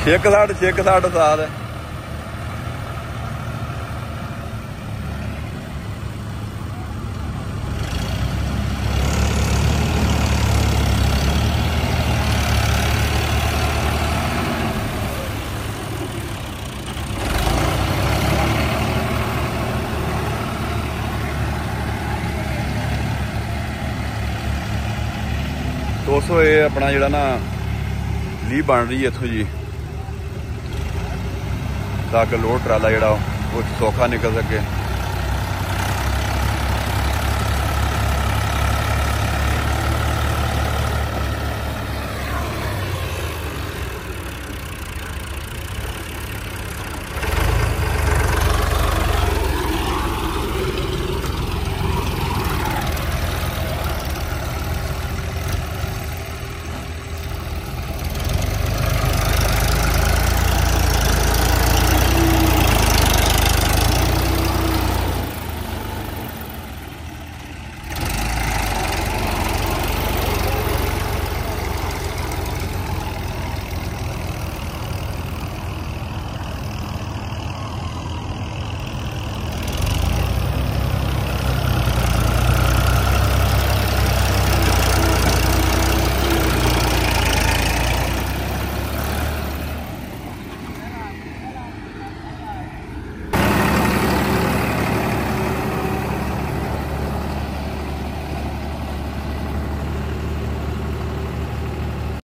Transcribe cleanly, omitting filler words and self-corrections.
ਛਿੱਕ ਸਾਡ ਸਾਦ दोस्तों ये अपना जिहड़ा ना लीह बन रही है इत्थों जी ताकि लोड ट्राला जिहड़ा वो सौखा निकल सके।